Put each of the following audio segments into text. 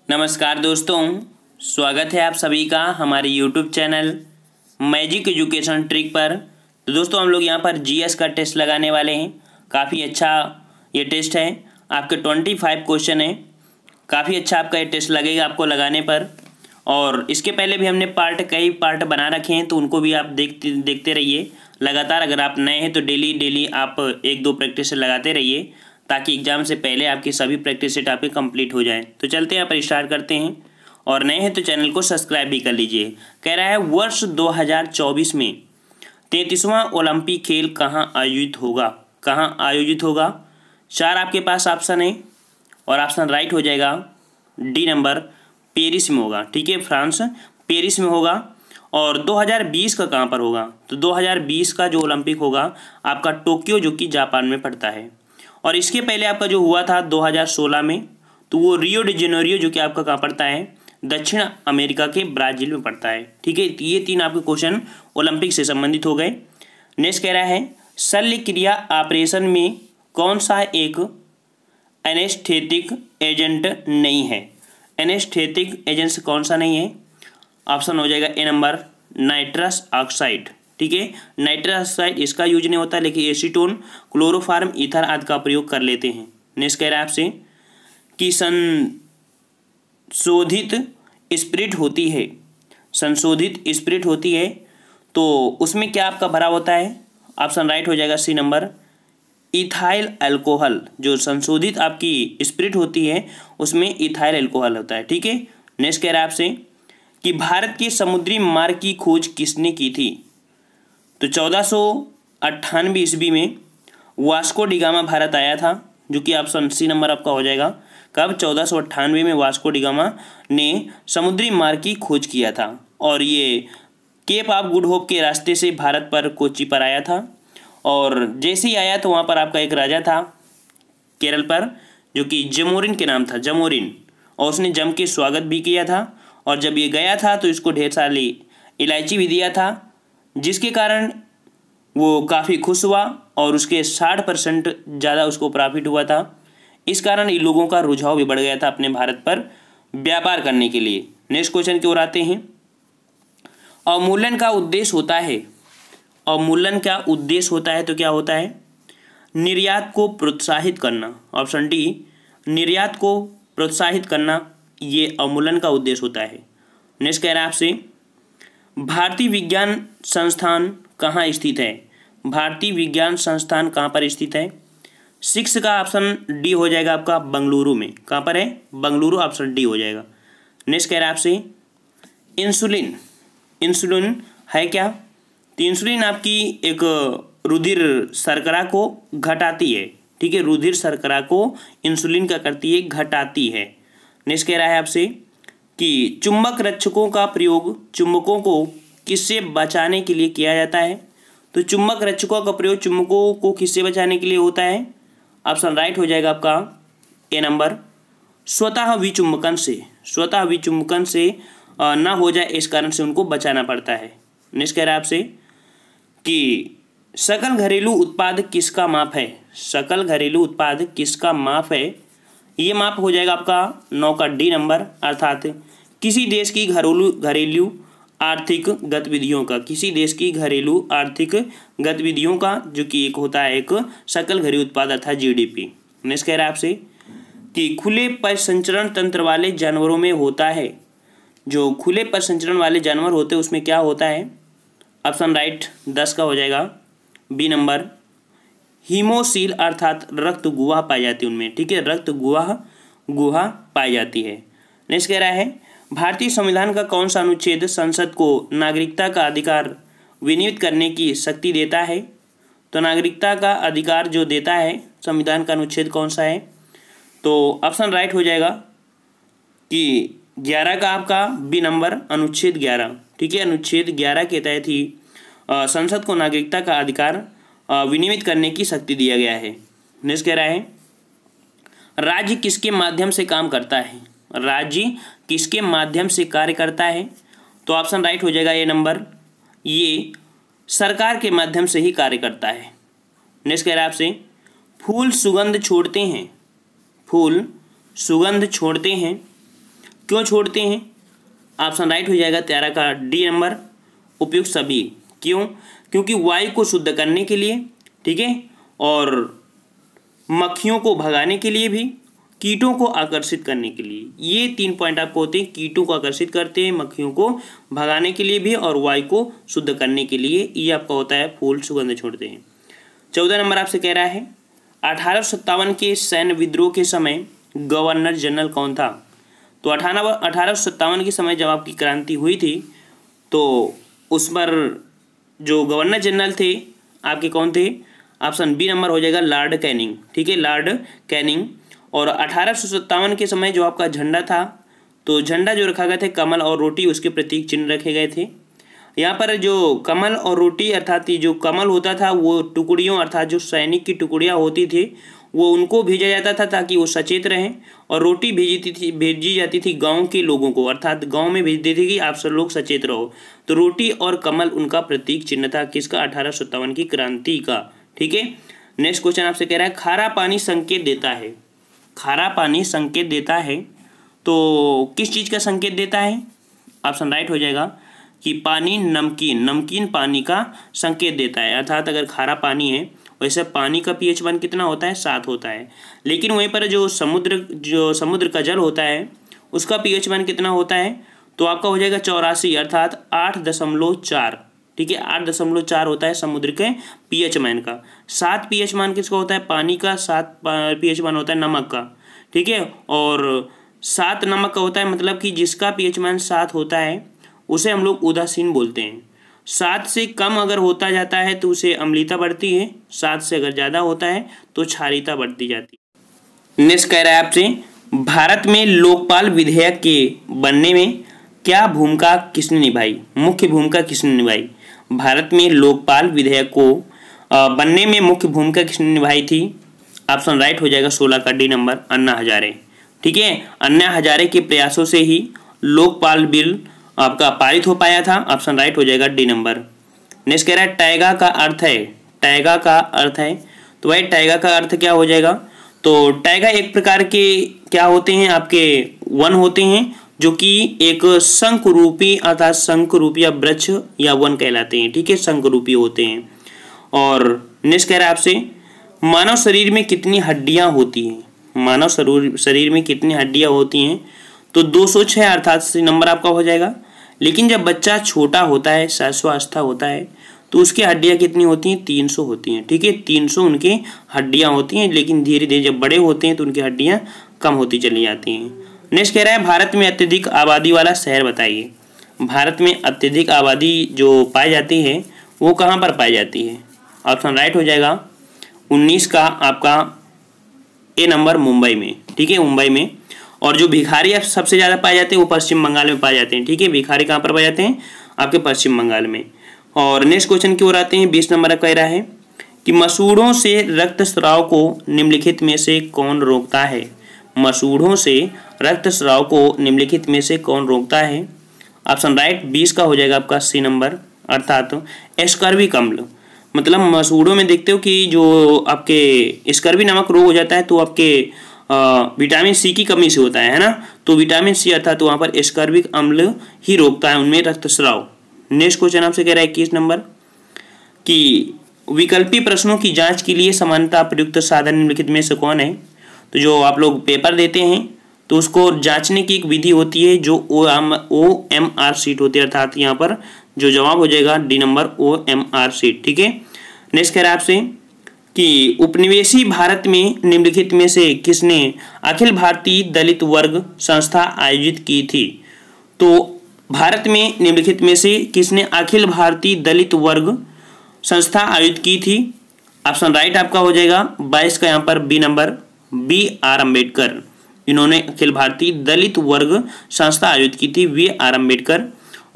नमस्कार दोस्तों, स्वागत है आप सभी का हमारे YouTube channel magic education trick पर। तो दोस्तों हम लोग यहाँ पर जीएस का टेस्ट लगाने वाले हैं। काफ़ी अच्छा ये टेस्ट है, आपके 25 क्वेश्चन है। काफ़ी अच्छा आपका ये टेस्ट लगेगा आपको लगाने पर। और इसके पहले भी हमने कई पार्ट बना रखे हैं, तो उनको भी आप देखते रहिए लगातार। अगर आप नए हैं तो डेली आप 1-2 प्रैक्टिस लगाते रहिए, ताकि एग्जाम से पहले आपकी सभी प्रैक्टिस सेट आपके कंप्लीट हो जाएं। तो चलते हैं, पर स्टार्ट करते हैं। और नए हैं तो चैनल को सब्सक्राइब भी कर लीजिए। कह रहा है वर्ष 2024 में 33वां ओलंपिक खेल कहाँ आयोजित होगा? कहाँ आयोजित होगा? 4 आपके पास ऑप्शन है और ऑप्शन राइट हो जाएगा डी नंबर, पेरिस में होगा। ठीक है, फ्रांस पेरिस में होगा। और 2020 का कहाँ पर होगा? तो 2020 का जो ओलंपिक होगा आपका टोक्यो, जो कि जापान में पड़ता है। और इसके पहले आपका जो हुआ था 2016 में, तो वो रियो डी जेनेरियो, जो कि आपका कहाँ पड़ता है? दक्षिण अमेरिका के ब्राज़ील में पड़ता है। ठीक है, ये 3 आपके क्वेश्चन ओलंपिक से संबंधित हो गए। नेक्स्ट कह रहा है शल्य क्रिया ऑपरेशन में कौन सा एक एनेस्थेटिक एजेंट नहीं है? एनेस्थेटिक एजेंट कौन सा नहीं है? ऑप्शन हो जाएगा ए नंबर, नाइट्रस ऑक्साइड। ठीक है, नाइट्रस ऑक्साइड इसका यूज नहीं होता, लेकिन एसीटोन, क्लोरोफार्म, ईथर आदि का प्रयोग कर लेते हैं। नेक्स्ट कह रहा है आपसे कि संशोधित स्पिरिट होती है, संशोधित स्पिरिट होती है तो उसमें क्या आपका भरा होता है? ऑप्शन राइट हो जाएगा सी नंबर, इथाइल अल्कोहल। जो संशोधित आपकी स्पिरिट होती है उसमें इथाइल अल्कोहल होता है। ठीक है, नेक्स्ट कह रहा है आपसे कि भारत के समुद्री मार्ग की खोज किसने की थी? तो 1498 ईस्वी में वास्को डी गामा भारत आया था, जो कि ऑप्शन सी नंबर आपका हो जाएगा। कब? 1498 में वास्को डी गामा ने समुद्री मार्ग की खोज किया था, और ये केप ऑफ गुड होप के रास्ते से भारत पर कोच्चि पर आया था। और जैसे ही आया तो वहाँ पर आपका एक राजा था केरल पर, जो कि जमोरिन के नाम था, जमोरिन, और उसने जम के स्वागत भी किया था। और जब ये गया था तो इसको ढेर सारी इलायची भी दिया था, जिसके कारण वो काफ़ी खुश हुआ और उसके 60% ज़्यादा उसको प्रॉफिट हुआ था। इस कारण इन लोगों का रुझाव भी बढ़ गया था अपने भारत पर व्यापार करने के लिए। नेक्स्ट क्वेश्चन की ओर आते हैं। अवमूल्यन का उद्देश्य होता है, अवमूल्यन का उद्देश्य होता है तो क्या होता है? निर्यात को प्रोत्साहित करना। ऑप्शन डी, निर्यात को प्रोत्साहित करना, ये अवमूल्यन का उद्देश्य होता है। नेक्स्ट कह रहा है आपसे भारतीय विज्ञान संस्थान कहाँ स्थित है? भारतीय विज्ञान संस्थान कहाँ पर स्थित है? 6 का ऑप्शन डी हो जाएगा आपका, बंगलुरु में। कहाँ पर है? बंगलुरु, ऑप्शन डी हो जाएगा। नेक्स्ट कह रहा है आपसे इंसुलिन, इंसुलिन है क्या? तो इंसुलिन आपकी एक रुधिर शर्करा को घटाती है। ठीक है, रुधिर शर्करा को इंसुलिन क्या करती है? घटाती है। नेक्स्ट कह रहा है आपसे कि चुंबक रक्षकों का प्रयोग चुंबकों को किससे बचाने के लिए किया जाता है? तो चुंबक रक्षकों का प्रयोग चुंबकों को किससे बचाने के लिए होता है? ऑप्शन राइट हो जाएगा आपका ए नंबर, स्वतः विचुंबकन से। स्वतः विचुंबकन से ना हो जाए, इस कारण से उनको बचाना पड़ता है। नेक्स्ट कह रहा है आपसे कि सकल घरेलू उत्पाद किसका माप है? सकल घरेलू उत्पाद किसका माप है? ये माप हो जाएगा आपका 9 का डी नंबर, अर्थात किसी देश की घरेलू आर्थिक गतिविधियों का, किसी देश की घरेलू आर्थिक गतिविधियों का, जो कि एक होता है एक सकल घरेलू उत्पाद अर्थात जीडीपी। नेक्स्ट कह रहा है आपसे कि खुले परिसंचरण तंत्र वाले जानवरों में होता है, जो खुले परिसंचरण वाले जानवर होते हैं उसमें क्या होता है? ऑप्शन राइट 10 का हो जाएगा बी नंबर, हीमोसील अर्थात रक्त गुहा पाई जाती है उनमें। ठीक है, रक्त गुहा पाई जाती है। नेक्स्ट कह रहा है भारतीय संविधान का कौन सा अनुच्छेद संसद को नागरिकता का अधिकार विनियमित करने की शक्ति देता है? तो नागरिकता का अधिकार जो देता है संविधान का अनुच्छेद कौन सा है? तो ऑप्शन राइट हो जाएगा कि 11 का आपका बी नंबर, अनुच्छेद 11। ठीक है, अनुच्छेद 11 के तहत ही संसद को नागरिकता का अधिकार विनियमित करने की शक्ति दिया गया है। नेक्स्ट कह रहा है राज्य किसके माध्यम से काम करता है? राज्य किसके माध्यम से कार्य करता है? तो ऑप्शन राइट हो जाएगा ए नंबर, ये सरकार के माध्यम से ही कार्य करता है। नेक्स्ट कह रहा है आपसे फूल सुगंध छोड़ते हैं, फूल सुगंध छोड़ते हैं क्यों छोड़ते हैं? ऑप्शन राइट हो जाएगा 13 का डी नंबर, उपयुक्त सभी। क्यों? क्योंकि वायु को शुद्ध करने के लिए, ठीक है, और मक्खियों को भगाने के लिए भी, कीटों को आकर्षित करने के लिए। ये 3 पॉइंट आपको होते हैं, कीटों को आकर्षित करते हैं, मक्खियों को भगाने के लिए भी, और वायु को शुद्ध करने के लिए। ये आपका होता है फूल सुगंध छोड़ते हैं। 14 नंबर आपसे कह रहा है 1857 के सैन्य विद्रोह के समय गवर्नर जनरल कौन था? तो 1857 के समय जब आपकी क्रांति हुई थी तो उस पर जो गवर्नर जनरल थे आपके कौन थे? ऑप्शन बी नंबर हो जाएगा लॉर्ड कैनिंग, ठीक है, लॉर्ड कैनिंग। और 1857 के समय जो आपका झंडा था, तो झंडा जो रखा गया था कमल और रोटी, उसके प्रतीक चिन्ह रखे गए थे। यहाँ पर जो कमल और रोटी अर्थात जो कमल होता था वो टुकड़ियों अर्थात जो सैनिक की टुकड़ियाँ होती थी वो उनको भेजा जाता था ताकि वो सचेत रहें, और रोटी भेजी जाती थी गांव के लोगों को, अर्थात गांव में भेज देती थी कि आप सब लोग सचेत रहो। तो रोटी और कमल उनका प्रतीक चिन्ह था किसका? 1857 की क्रांति का, ठीक है। नेक्स्ट क्वेश्चन आपसे कह रहा है खारा पानी संकेत देता है। खारा पानी संकेत देता है तो किस चीज़ का संकेत देता है? ऑप्शन राइट हो जाएगा कि पानी नमकीन पानी का संकेत देता है। अर्थात अगर खारा पानी है, वैसे पानी का pH मान कितना होता है? 7 होता है, लेकिन वहीं पर जो समुद्र का जल होता है उसका pH मान कितना होता है? तो आपका हो जाएगा 84 अर्थात 8.4, ठीक है, 8.4 होता है समुद्र के pH मान का। 7 pH मान किसका होता है? पानी का 7 pH मान होता है नमक का, ठीक है, और 7 नमक का होता है, मतलब कि जिसका pH मान 7 होता है उसे हम लोग उदासीन बोलते हैं। 7 से कम अगर होता जाता है तो उसे अम्लीयता बढ़ती है, 7 से अगर ज़्यादा होता है तो क्षारीयता बढ़ती जाती है। नेक्स्ट कह रहा है आपसे भारत में लोकपाल विधेयक के बनने में क्या भूमिका किसने निभाई? मुख्य भूमिका किसने निभाई? भारत में लोकपाल विधेयक को बनने में मुख्य भूमिका किसने निभाई थी? ऑप्शन राइट हो जाएगा 16 का डी नंबर, अन्ना हजारे, ठीक है। अन्ना हजारे के प्रयासों से ही लोकपाल बिल आपका पारित हो पाया था। ऑप्शन राइट हो जाएगा डी नंबर। नेक्स्ट कह रहा है टैगा का अर्थ है। टैगा का अर्थ है तो भाई टैगा का अर्थ क्या हो जाएगा? तो टैगा एक प्रकार के क्या होते हैं? आपके वन होते हैं जो कि एक शंकुरूपी अर्थात शंकुरूपी या वृक्ष या वन कहलाते हैं, ठीक है, शंकुरूपी होते हैं। और नेक्स्ट कह रहा है आपसे मानव शरीर में कितनी हड्डियां होती हैं? मानव शरीर में कितनी हड्डियां होती हैं? तो 206 अर्थात सी नंबर आपका हो जाएगा। लेकिन जब बच्चा छोटा होता है, शिशुअवस्था होता है, तो उसकी हड्डियां कितनी होती हैं? 300 होती हैं, ठीक है, 300 उनकी हड्डियां होती हैं। लेकिन धीरे धीरे जब बड़े होते हैं तो उनकी हड्डियां कम होती चली जाती हैं। नेक्स्ट कह रहा है भारत में अत्यधिक आबादी वाला शहर बताइए। भारत में अत्यधिक आबादी जो पाई जाती है वो कहाँ पर पाई जाती है? ऑप्शन राइट हो जाएगा 19 का आपका ए नंबर, मुंबई में, ठीक है, मुंबई में। और जो भिखारी सबसे ज़्यादा पाए जाते हैं वो पश्चिम बंगाल में पाए जाते हैं, ठीक है, भिखारी कहाँ पर पाए जाते हैं? आपके पश्चिम बंगाल में। और नेक्स्ट क्वेश्चन की ओर आते हैं। 20 नंबर कह रहा है कि मसूड़ों से रक्तस्राव को निम्नलिखित में से कौन रोकता है? मसूड़ों से रक्तस्राव को निम्नलिखित में से कौन रोकता है? ऑप्शन राइट 20 का हो जाएगा आपका सी नंबर, अर्थात स्कर्वी अम्ल। मतलब मसूड़ों में देखते हो कि जो आपके स्कर्वी नामक रोग हो जाता है तो आपके विटामिन सी की कमी से होता है ना, तो विटामिन सी अर्थात वहाँ पर स्कर्विक अम्ल ही रोकता है उनमें रक्तस्राव। नेक्स्ट क्वेश्चन आपसे कह रहा है 21 नंबर कि विकल्पी प्रश्नों की जांच के लिए सामान्यतः प्रयुक्त साधन निम्नलिखित में से कौन है? तो जो आप लोग पेपर देते हैं तो उसको जांचने की एक विधि होती है जो OMR शीट होती है, अर्थात यहाँ पर जो जवाब हो जाएगा डी नंबर OMR शीट, ठीक है। नेक्स्ट कह रहा है आपसे कि उपनिवेशी भारत में निम्नलिखित में से किसने अखिल भारतीय दलित वर्ग संस्था आयोजित की थी? तो भारत में निम्नलिखित में से किसने अखिल भारतीय दलित वर्ग संस्था आयोजित की थी? ऑप्शन राइट आपका हो जाएगा 22 का यहाँ पर बी नंबर, BR अम्बेडकर। इन्होंने अखिल भारतीय दलित वर्ग संस्था आयोजित की थी, BR अम्बेडकर।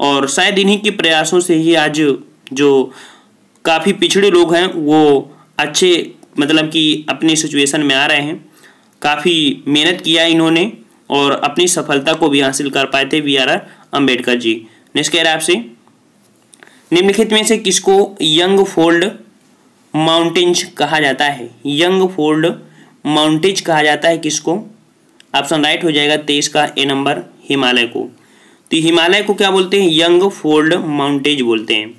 और शायद इन्हीं के प्रयासों से ही आज जो काफ़ी पिछड़े लोग हैं वो अच्छे मतलब कि अपनी सिचुएशन में आ रहे हैं। काफ़ी मेहनत किया इन्होंने और अपनी सफलता को भी हासिल कर पाए थे BR अम्बेडकर जी। नेक्स्ट कह रहा है आपसे निम्नलिखित में से किसको यंग फोल्ड माउंटेन्स कहा जाता है? यंग फोल्ड माउंटेज कहा जाता है किसको? ऑप्शन राइट हो जाएगा 23 का ए नंबर, हिमालय को। तो हिमालय को क्या बोलते हैं? यंग फोल्ड माउंटेज बोलते हैं।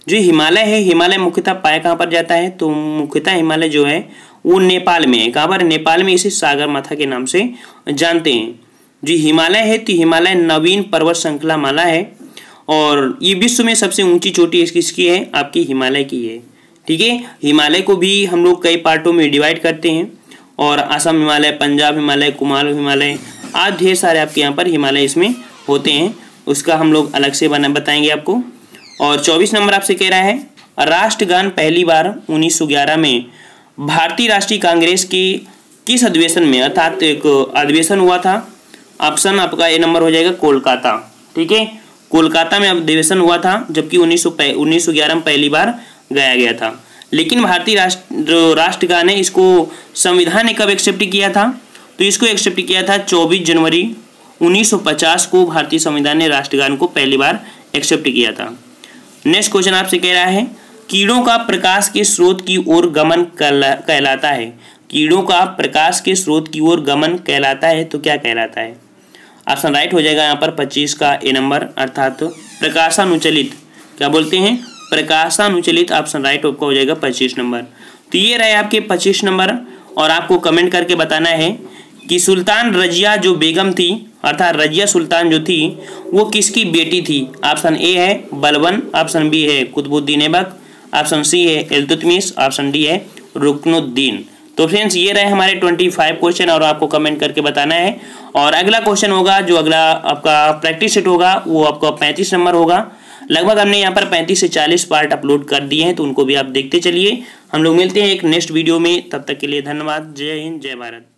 जो हिमालय है, हिमालय मुख्यतः पाया कहाँ पर जाता है? तो मुख्यतः हिमालय जो है वो नेपाल में है। कहाँ पर? नेपाल में। इसे सागरमाथा के नाम से जानते हैं। जो हिमालय है तो हिमालय नवीन पर्वत श्रृंखला माला है और ये विश्व में सबसे ऊंची चोटी किसकी है? आपकी हिमालय की है। ठीक है, हिमालय को भी हम लोग कई पार्टों में डिवाइड करते हैं और असम हिमालय, पंजाब हिमालय, कुमाऊं हिमालय आदि ढेर सारे आपके यहाँ पर हिमालय इसमें होते हैं। उसका हम लोग अलग से बताएंगे आपको। और 24 नंबर आपसे कह रहा है राष्ट्रगान पहली बार 1911 में भारतीय राष्ट्रीय कांग्रेस के किस अधिवेशन में, अर्थात एक अधिवेशन हुआ था। ऑप्शन आपका ए नंबर हो जाएगा कोलकाता। ठीक है, कोलकाता में अधिवेशन हुआ था, जबकि 1911 में पहली बार गाया गया था। लेकिन भारतीय राष्ट्रगान है इसको संविधान ने कब एक्सेप्ट किया था? तो इसको एक्सेप्ट किया था 24 जनवरी 1950 को भारतीय संविधान ने राष्ट्रगान को पहली बार एक्सेप्ट किया था। नेक्स्ट क्वेश्चन आपसे कह रहा है कीड़ों का प्रकाश के स्रोत की ओर गमन कहलाता है। कीड़ों का प्रकाश के स्रोत की ओर गमन कहलाता है तो क्या कहलाता है? ऑप्शन राइट हो जाएगा यहाँ पर 25 का ए नंबर, अर्थात प्रकाशानुचलित। क्या बोलते हैं? प्रकाशानुचलित। ऑप्शन राइट आपका हो जाएगा 25 नंबर। तो ये रहे आपके 25 नंबर और आपको कमेंट करके बताना है कि सुल्तान रजिया जो बेगम थी, अर्थात रजिया सुल्तान जो थी वो किसकी बेटी थी? ऑप्शन ए है बलबन, ऑप्शन बी है कुतुबुद्दीन ऐबक, ऑप्शन सी है इल्तुतमिश, ऑप्शन डी है रुकनुद्दीन। तो फ्रेंड्स ये रहे हमारे 25 क्वेश्चन और आपको कमेंट करके बताना है। और अगला क्वेश्चन होगा, जो अगला आपका प्रैक्टिस सेट होगा वो आपका 35 नंबर होगा। लगभग हमने यहाँ पर 35 से 40 पार्ट अपलोड कर दिए हैं, तो उनको भी आप देखते चलिए। हम लोग मिलते हैं एक नेक्स्ट वीडियो में, तब तक के लिए धन्यवाद। जय हिंद, जय भारत।